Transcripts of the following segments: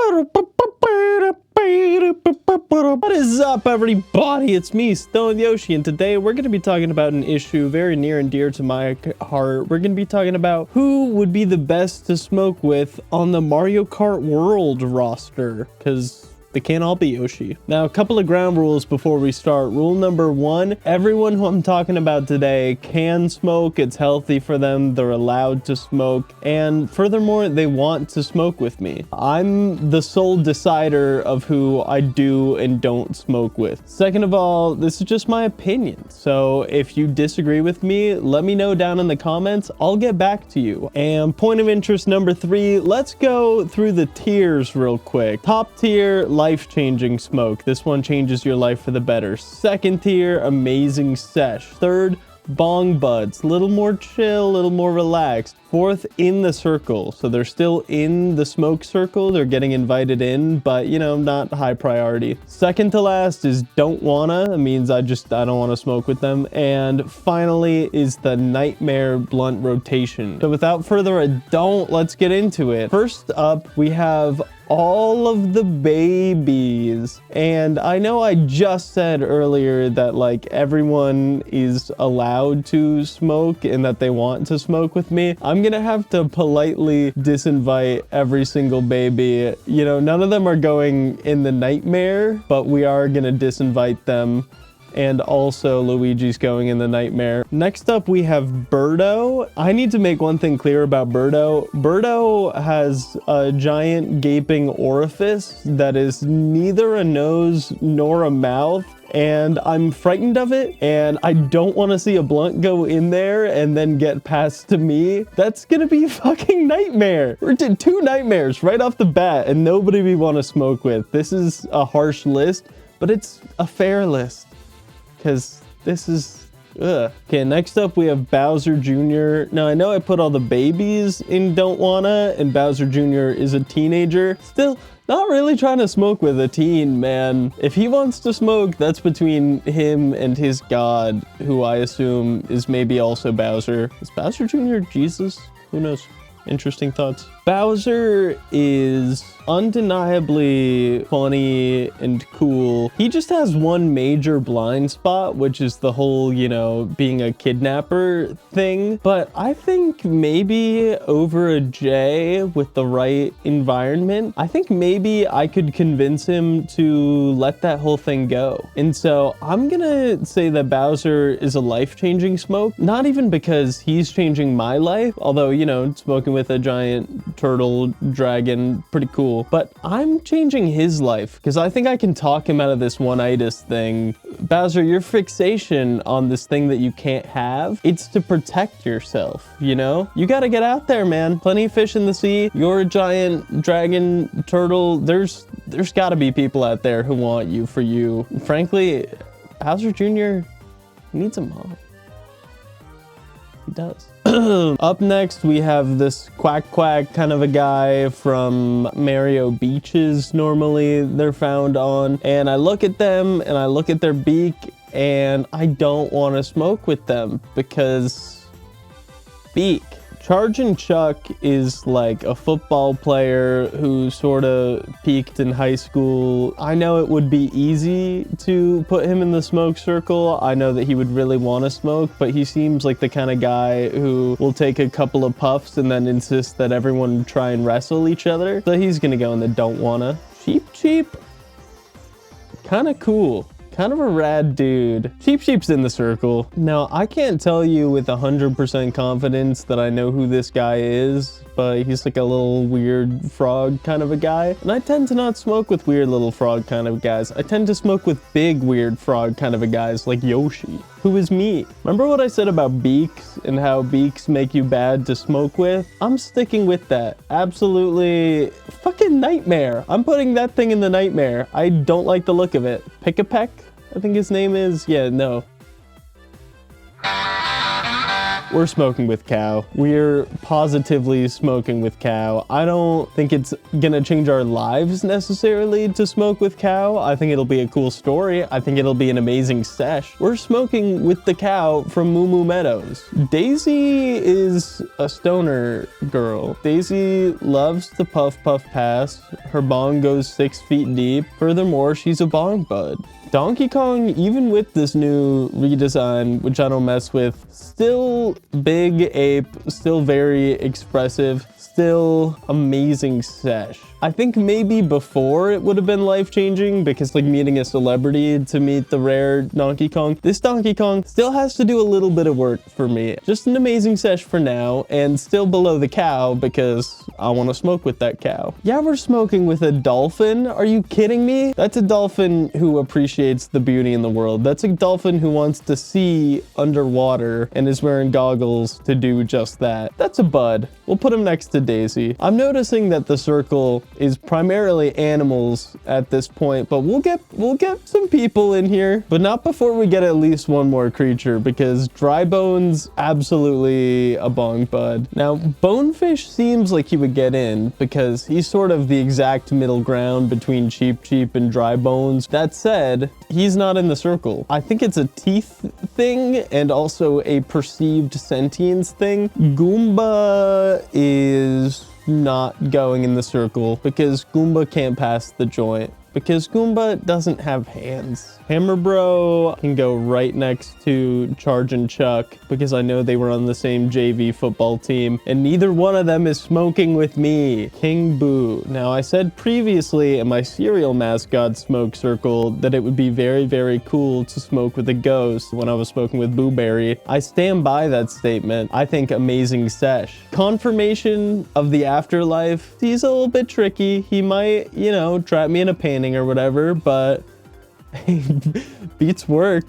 What is up, everybody? It's me, Stone Yoshi, and today we're going to be talking about an issue very near and dear to my heart. We're going to be talking about who would be the best to smoke with on the Mario Kart World roster, because they can't all be Yoshi. Now, a couple of ground rules before we start. Rule number one, everyone who I'm talking about today can smoke. It's healthy for them. They're allowed to smoke. And furthermore, they want to smoke with me. I'm the sole decider of who I do and don't smoke with. Second of all, this is just my opinion. So if you disagree with me, let me know down in the comments. I'll get back to you. And point of interest number three, let's go through the tiers real quick. Top tier, life-changing smoke. This one changes your life for the better. Second tier, amazing sesh. Third, bong buds, little more chill, little more relaxed. Fourth, in the circle. So they're still in the smoke circle. They're getting invited in, but you know, not high priority. Second to last is don't wanna. It means I don't wanna smoke with them. And finally is the nightmare blunt rotation. So without further ado, let's get into it. First up, we have all of the babies. And I know I just said earlier that like everyone is allowed to smoke and that they want to smoke with me. I'm gonna have to politely disinvite every single baby. You know, none of them are going in the nightmare, but we are gonna disinvite them. And also Luigi's going in the nightmare. Next up, we have Birdo. I need to make one thing clear about Birdo. Birdo has a giant gaping orifice that is neither a nose nor a mouth. And I'm frightened of it, and I don't want to see a blunt go in there and then get passed to me. That's gonna be a fucking nightmare. We're doing two nightmares right off the bat, and nobody we want to smoke with. This is a harsh list, but it's a fair list, because this is ugh. Okay, next up we have Bowser Jr. Now I know I put all the babies in don't wanna, and Bowser Jr. is a teenager. Still, not really trying to smoke with a teen, man. If he wants to smoke, that's between him and his god, who I assume is maybe also Bowser. Is Bowser Jr. Jesus? Who knows? Interesting thoughts. Bowser is undeniably funny and cool. He just has one major blind spot, which is the whole, you know, being a kidnapper thing. But I think maybe over a J with the right environment, I think maybe I could convince him to let that whole thing go. And so I'm gonna say that Bowser is a life-changing smoke, not even because he's changing my life, although, you know, smoking with a giant turtle dragon, pretty cool. But I'm changing his life because I think I can talk him out of this one-itis thing. Bowser, your fixation on this thing that you can't have, it's to protect yourself, you know? You gotta get out there, man. Plenty of fish in the sea. You're a giant dragon turtle. There's gotta be people out there who want you for you. Frankly, Bowser Jr. needs a mom. He does. Up next, we have this quack kind of a guy from Mario Beaches. Normally they're found on, and I look at them and I look at their beak and I don't want to smoke with them because beak. Chargin' Chuck is like a football player who sort of peaked in high school. I know it would be easy to put him in the smoke circle. I know that he would really want to smoke, but he seems like the kind of guy who will take a couple of puffs and then insist that everyone try and wrestle each other. So he's gonna go in the don't wanna. Cheap. Kind of cool. Kind of a rad dude. Sheep's in the circle. Now, I can't tell you with 100% confidence that I know who this guy is, but he's like a little weird frog kind of a guy. And I tend to not smoke with weird little frog kind of guys. I tend to smoke with big weird frog kind of a guys like Yoshi, who is me. Remember what I said about beaks and how beaks make you bad to smoke with? I'm sticking with that. Absolutely fucking nightmare. I'm putting that thing in the nightmare. I don't like the look of it. Pick-a-peck, I think his name is. Yeah, no. we're smoking with cow. We're positively smoking with cow. I don't think it's gonna change our lives necessarily to smoke with cow. I think it'll be a cool story. I think it'll be an amazing sesh. We're smoking with the cow from Moo Moo Meadows. Daisy is a stoner girl. Daisy loves to puff pass. Her bong goes 6 feet deep. Furthermore, she's a bong bud. Donkey Kong, even with this new redesign, which I don't mess with, still big ape, still very expressive, still amazing sesh. I think maybe before it would have been life-changing because like meeting a celebrity to meet the rare Donkey Kong. This Donkey Kong still has to do a little bit of work for me. Just an amazing sesh for now and still below the cow because I want to smoke with that cow. Yeah, we're smoking with a dolphin. Are you kidding me? That's a dolphin who appreciates the beauty in the world. That's a dolphin who wants to see underwater and is wearing goggles to do just that. That's a bud. We'll put him next to Daisy. I'm noticing that the circle is primarily animals at this point, but we'll get some people in here, but not before we get at least one more creature because Dry Bones, absolutely a bong bud. Now, Bonefish seems like he would get in because he's sort of the exact middle ground between Cheep and Dry Bones. That said, he's not in the circle. I think it's a teeth thing and also a perceived sentience thing. Goomba is not going in the circle because Goomba can't pass the joint. Because Goomba doesn't have hands. Hammer Bro can go right next to Charge and Chuck because I know they were on the same JV football team and neither one of them is smoking with me. King Boo. Now I said previously in my cereal mascot smoke circle that it would be very, very cool to smoke with a ghost when I was smoking with Boo Berry. I stand by that statement. I think amazing sesh. Confirmation of the afterlife. He's a little bit tricky. He might, you know, trap me in a painting or whatever, but beats work.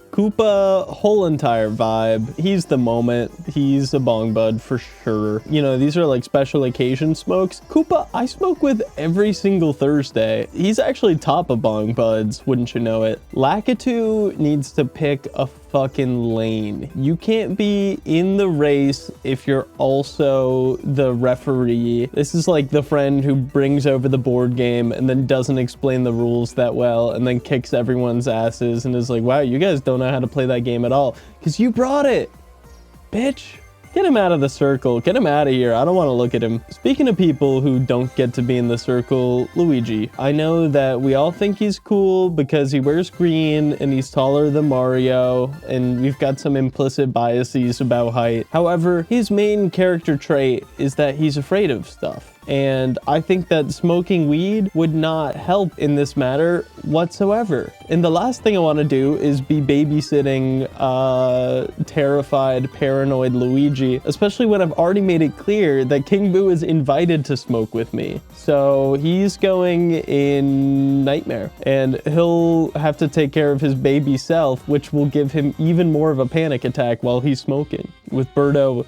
Koopa, whole entire vibe. He's the moment. He's a bong bud for sure. You know, these are like special occasion smokes. Koopa, I smoke with every single Thursday. He's actually top of bong buds, wouldn't you know it? Lakitu needs to pick a fucking lane. You can't be in the race if you're also the referee. This is like the friend who brings over the board game and then doesn't explain the rules that well and then kicks everyone's asses and is like, wow, you guys don't know how to play that game at all because you brought it, bitch. Get him out of the circle. Get him out of here. I don't want to look at him. Speaking of people who don't get to be in the circle, Luigi. I know that we all think he's cool because he wears green and he's taller than Mario, and we've got some implicit biases about height. However, his main character trait is that he's afraid of stuff. And I think that smoking weed would not help in this matter whatsoever. And the last thing I want to do is be babysitting terrified, paranoid Luigi, especially when I've already made it clear that King Boo is invited to smoke with me. So he's going in Nightmare, and he'll have to take care of his baby self, which will give him even more of a panic attack while he's smoking, with Birdo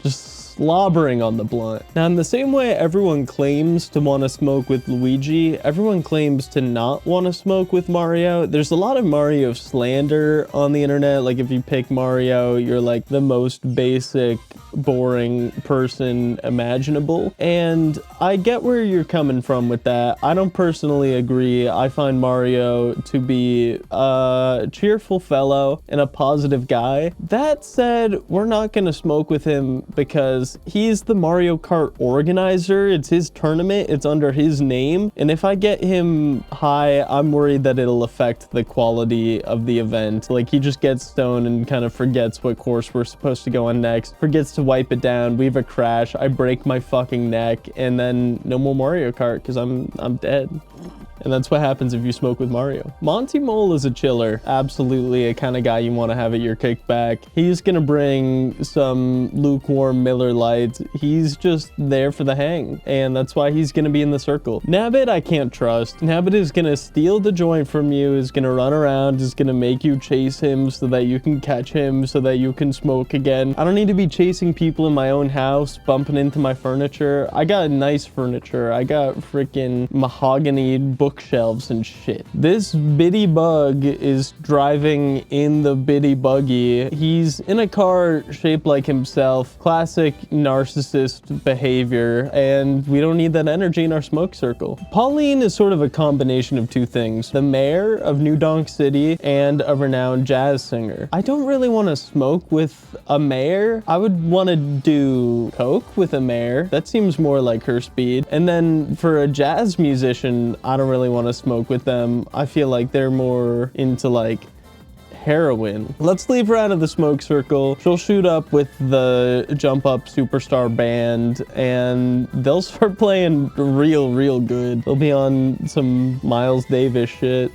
just slobbering on the blunt. Now, in the same way everyone claims to want to smoke with Luigi, everyone claims to not want to smoke with Mario. There's a lot of Mario slander on the internet. Like, if you pick Mario, you're like the most basic, boring person imaginable. And I get where you're coming from with that. I don't personally agree. I find Mario to be a cheerful fellow and a positive guy. That said, we're not going to smoke with him because he's the Mario Kart organizer. It's his tournament. It's under his name. And if I get him high, I'm worried that it'll affect the quality of the event. Like, he just gets stoned and kind of forgets what course we're supposed to go on next, forgets to wipe it down. We have a crash. I break my fucking neck, and then no more Mario Kart because I'm dead. And that's what happens if you smoke with Mario. Monty Mole is a chiller. Absolutely a kind of guy you want to have at your kickback. He's going to bring some lukewarm Miller Lite. He's just there for the hang. And that's why he's going to be in the circle. Nabbit, I can't trust. Nabbit is going to steal the joint from you, is going to run around, is going to make you chase him so that you can catch him, so that you can smoke again. I don't need to be chasing people in my own house, bumping into my furniture. I got nice furniture. I got freaking mahogany book bookshelves and shit. This bitty bug is driving in the bitty buggy. He's in a car shaped like himself. Classic narcissist behavior, and we don't need that energy in our smoke circle. Pauline is sort of a combination of two things: the mayor of New Donk City and a renowned jazz singer. I don't really want to smoke with a mayor. I would want to do coke with a mayor. That seems more like her speed. And then for a jazz musician, I don't really want to smoke with them. I feel like they're more into like heroin. Let's leave her out of the smoke circle. She'll shoot up with the Jump Up Superstar band and they'll start playing real good. They'll be on some Miles Davis shit.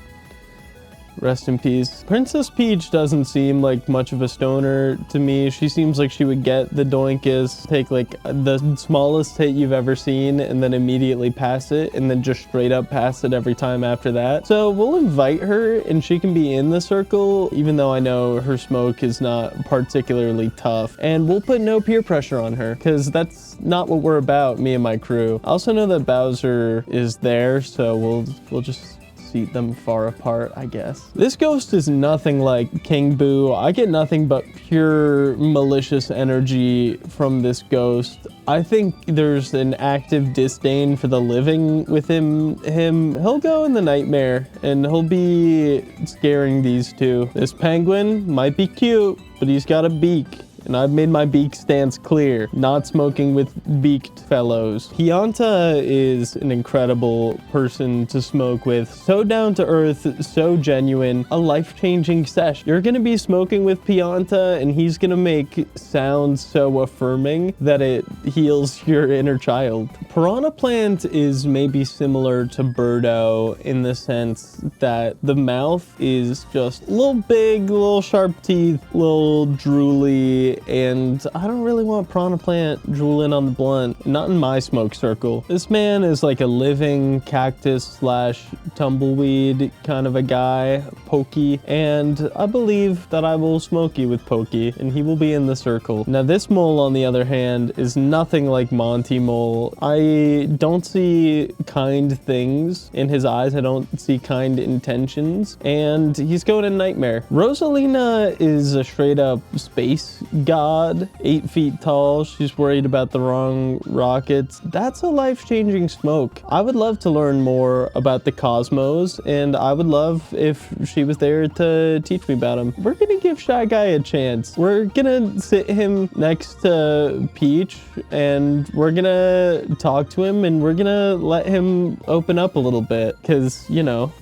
Rest in peace. Princess Peach doesn't seem like much of a stoner to me. She seems like she would get the doinkus, take like the smallest hit you've ever seen and then immediately pass it and then just straight up pass it every time after that. So we'll invite her and she can be in the circle, even though I know her smoke is not particularly tough. And we'll put no peer pressure on her because that's not what we're about, me and my crew. I also know that Bowser is there, so we'll just seat them far apart, I guess. This ghost is nothing like King Boo. I get nothing but pure malicious energy from this ghost. I think there's an active disdain for the living within him. He'll go in the nightmare and he'll be scaring these two. This penguin might be cute, but he's got a beak. And I've made my beak stance clear. Not smoking with beaked fellows. Pianta is an incredible person to smoke with. So down to earth, so genuine, a life-changing sesh. You're gonna be smoking with Pianta and he's gonna make sounds so affirming that it heals your inner child. Piranha Plant is maybe similar to Birdo in the sense that the mouth is just a little big, little sharp teeth, little drooly, and I don't really want Piranha Plant drooling on the blunt. Not in my smoke circle. This man is like a living cactus slash tumbleweed kind of a guy, Pokey, and I believe that I will smoke you with Pokey, and he will be in the circle. Now this mole, on the other hand, is nothing like Monty Mole. I don't see kind things in his eyes. I don't see kind intentions, and he's going in Nightmare. Rosalina is a straight up space god, 8 feet tall. She's worried about the wrong rockets. That's a life-changing smoke. I would love to learn more about the cosmos, and I would love if she was there to teach me about him. We're gonna give Shy Guy a chance. We're gonna sit him next to Peach, and we're gonna talk to him, and we're gonna let him open up a little bit, because, you know,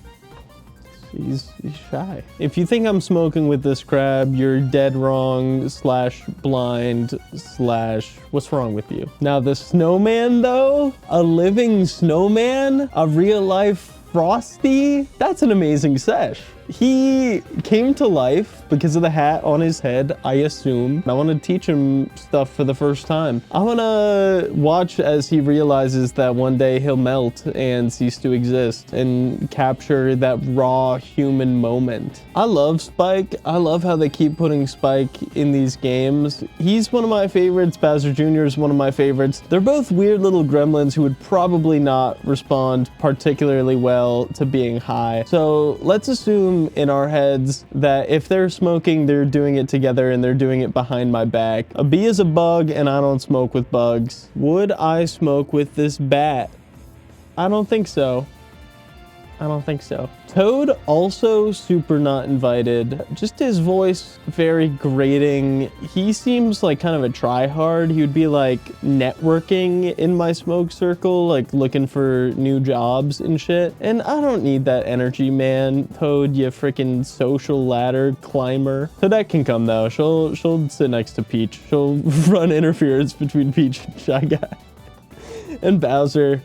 he's shy. If you think I'm smoking with this crab, you're dead wrong slash blind slash what's wrong with you. Now the snowman though, a living snowman, a real life Frosty, that's an amazing sesh. He came to life because of the hat on his head, I assume. I want to teach him stuff for the first time. I want to watch as he realizes that one day he'll melt and cease to exist and capture that raw human moment. I love Spike. I love how they keep putting Spike in these games. He's one of my favorites. Bowser Jr. is one of my favorites. They're both weird little gremlins who would probably not respond particularly well to being high. So let's assume in our heads that if they're smoking, they're doing it together and they're doing it behind my back. A bee is a bug and I don't smoke with bugs. Would I smoke with this bat? I don't think so. I don't think so. Toad, also super not invited. Just his voice, very grating. He seems like kind of a try-hard. He would be like networking in my smoke circle, like looking for new jobs and shit. And I don't need that energy, man. Toad, you freaking social ladder climber. Toadette can come though. She'll sit next to Peach. She'll run interference between Peach and Shy Guy. And Bowser.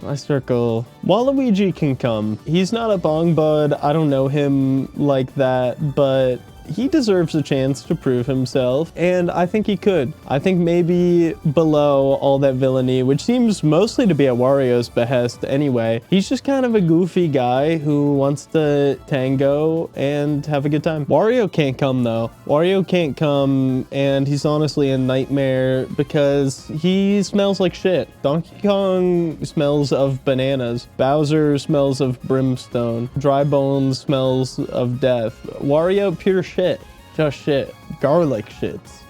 My circle. Waluigi can come. He's not a bong bud. I don't know him like that, but he deserves a chance to prove himself, and I think he could. I think maybe below all that villainy, which seems mostly to be at Wario's behest anyway, he's just kind of a goofy guy who wants to tango and have a good time. Wario can't come though. Wario can't come, and he's honestly a nightmare because he smells like shit. Donkey Kong smells of bananas. Bowser smells of brimstone. Dry Bones smells of death. Wario, pure shit. Just shit. Garlic shits.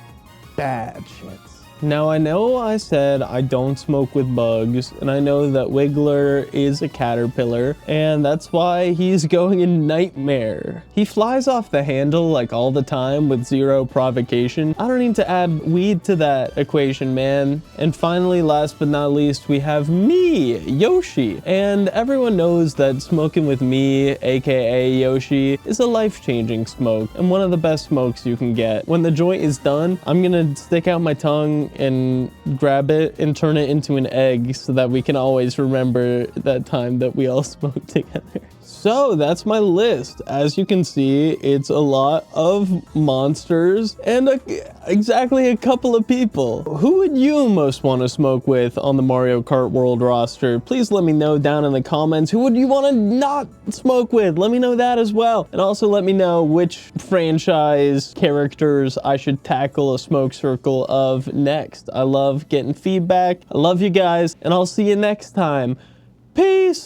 Bad shits. Now, I know I said I don't smoke with bugs, and I know that Wiggler is a caterpillar, and that's why he's going in Nightmare. He flies off the handle like all the time with zero provocation. I don't need to add weed to that equation, man. And finally, last but not least, we have me, Yoshi. And everyone knows that smoking with me, aka Yoshi, is a life-changing smoke, and one of the best smokes you can get. When the joint is done, I'm gonna stick out my tongue and grab it and turn it into an egg so that we can always remember that time that we all smoked together. So that's my list. As you can see, it's a lot of monsters and exactly a couple of people. Who would you most want to smoke with on the Mario Kart World roster? Please let me know down in the comments. Who would you want to not smoke with? Let me know that as well. And also let me know which franchise characters I should tackle a smoke circle of next. I love getting feedback. I love you guys, and I'll see you next time. Peace!